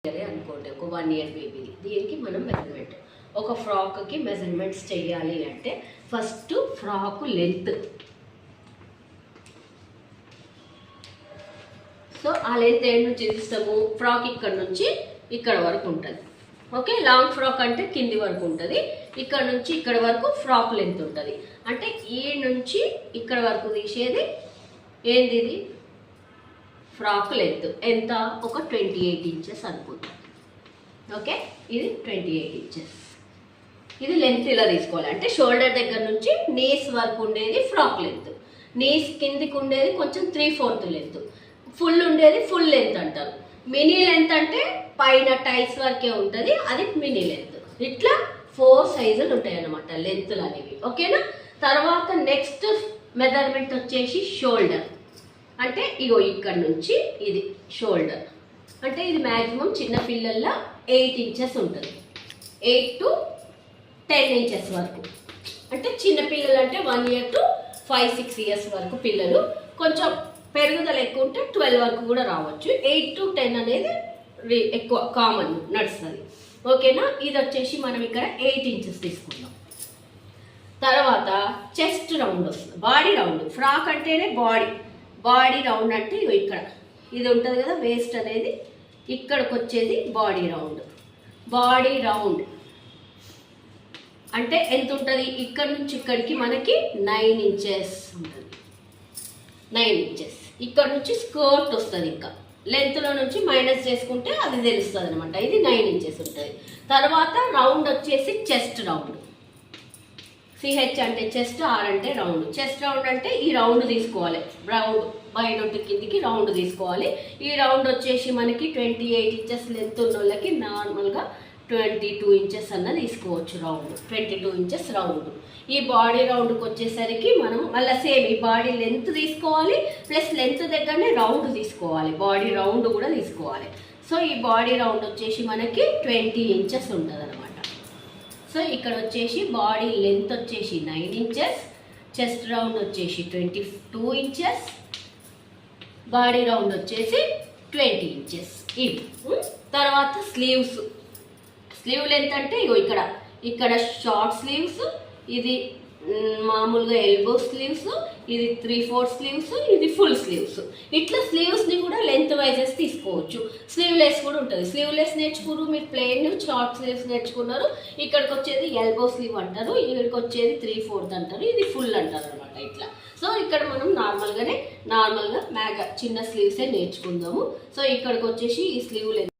అనుకోండి, ఒక 1 year బేబీది. దీనికి మనం మెజర్మెంట్, ఒక ఫ్రాక్కి మెజర్మెంట్స్ చేయాలి అంటే ఫస్ట్ ఫ్రాక్ లెంత్. సో ఆ లెంత్ ఏడు నుంచి తీస్తాము, ఫ్రాక్ ఇక్కడ నుంచి ఇక్కడ వరకు ఉంటుంది. ఓకే, లాంగ్ ఫ్రాక్ అంటే కింది వరకు ఉంటుంది, ఇక్కడ నుంచి ఇక్కడ వరకు ఫ్రాక్ లెంత్ ఉంటుంది. అంటే ఈ నుంచి ఇక్కడ వరకు తీసేది ఏంది, ఇది ఫ్రాక్ లెంత్ ఎంత, ఒక 28 inches అనుకుంటాం. ఓకే, ఇది 28 inches. ఇది లెంత్ ఇలా తీసుకోవాలి. అంటే షోల్డర్ దగ్గర నుంచి నీస్ వరకు ఉండేది ఫ్రాక్ లెంత్, నీస్ కిందికి ఉండేది కొంచెం 3/4 లెంత్, ఫుల్ ఉండేది ఫుల్ లెంత్ అంటారు. మినీ లెంత్ అంటే పైన టైస్ వరకే ఉంటుంది, అది మినీ లెంత్. ఇట్లా 4 సైజులు ఉంటాయి అన్నమాట లెంత్లు అనేవి. ఓకేనా. తర్వాత నెక్స్ట్ మెజర్మెంట్ వచ్చేసి షోల్డర్. అంటే ఇగో ఇక్కడ నుంచి ఇది షోల్డర్. అంటే ఇది మ్యాక్సిమం చిన్న పిల్లల్లో 8 inches ఉంటుంది, 8 to 10 inches వరకు. అంటే చిన్న పిల్లలు అంటే 1 year to 5-6 years వరకు పిల్లలు. కొంచెం పెరుగుదల ఎక్కువ ఉంటే 12 వరకు కూడా రావచ్చు. 8 to 10 అనేది ఎక్కువ కామన్ నడుస్తుంది. ఓకేనా. ఇది వచ్చేసి మనం ఇక్కడ 8 inches తీసుకుందాం. తర్వాత చెస్ట్ రౌండ్ వస్తుంది, బాడీ రౌండ్. ఫ్రాక్ అంటేనే బాడీ రౌండ్ అంటే ఇక్కడ ఇది ఉంటుంది కదా, వేస్ట్ అనేది ఇక్కడికి వచ్చేది బాడీ రౌండ్. అంటే ఎంత ఉంటుంది, ఇక్కడ నుంచి ఇక్కడికి మనకి 9 inches ఉంటుంది. 9 inches. ఇక్కడ నుంచి స్కర్ట్ వస్తుంది, ఇంకా లెంత్లో నుంచి మైనస్ చేసుకుంటే అది తెలుస్తుంది అనమాట. ఇది 9 inches ఉంటుంది. తర్వాత రౌండ్ వచ్చేసి చెస్ట్ రౌండ్. CH అంటే చెస్ట్, R అంటే రౌండ్. చెస్ట్ రౌండ్ అంటే ఈ రౌండ్ తీసుకోవాలి, రౌండ్ బయట కిందికి రౌండ్ తీసుకోవాలి. ఈ రౌండ్ వచ్చేసి మనకి 28 inches లెంత్ ఉన్న వాళ్ళకి నార్మల్గా 22 inches అన్న తీసుకోవచ్చు రౌండ్. 22 inches round. ఈ బాడీ రౌండ్కి వచ్చేసరికి మనం మళ్ళీ సేమ్ ఈ బాడీ లెంత్ తీసుకోవాలి, ప్లస్ లెంత్ దగ్గరనే రౌండ్ తీసుకోవాలి, బాడీ రౌండ్ కూడా తీసుకోవాలి. సో ఈ బాడీ రౌండ్ వచ్చేసి మనకి 20 inches ఉంటుంది అనమాట. సో ఇక్కడ వచ్చేసి బాడీ లెంత్ వచ్చేసి 9 inches, చెస్ట్ రౌండ్ వచ్చేసి 22 inches, బాడీ రౌండ్ వచ్చేసి 20 inches ఇవి. తర్వాత స్లీవ్ లెంత్ అంటే ఇగో ఇక్కడ షార్ట్ స్లీవ్స్, ఇది మామూలుగా ఎల్బో స్లీవ్స్, ఇది 3/4 స్లీవ్స్, ఇది ఫుల్ స్లీవ్స్. ఇట్లా స్లీవ్స్ని కూడా లెంత్ వైజెస్ తీసుకోవచ్చు. స్లీవ్లెస్ కూడా ఉంటుంది. స్లీవ్లెస్ నేర్చుకున్నారు మీరు, ప్లెయిన్ షార్ట్ స్లీవ్స్ నేర్చుకున్నారు. ఇక్కడికి వచ్చేది ఎల్బో స్లీవ్ అంటారు, ఇక్కడికి వచ్చేది 3/4 అంటారు, ఇది ఫుల్ అంటారు అనమాట. ఇట్లా. సో ఇక్కడ మనం నార్మల్గా చిన్న స్లీవ్సే నేర్చుకుందాము. సో ఇక్కడికి వచ్చేసి ఈ స్లీవ్ లెంత్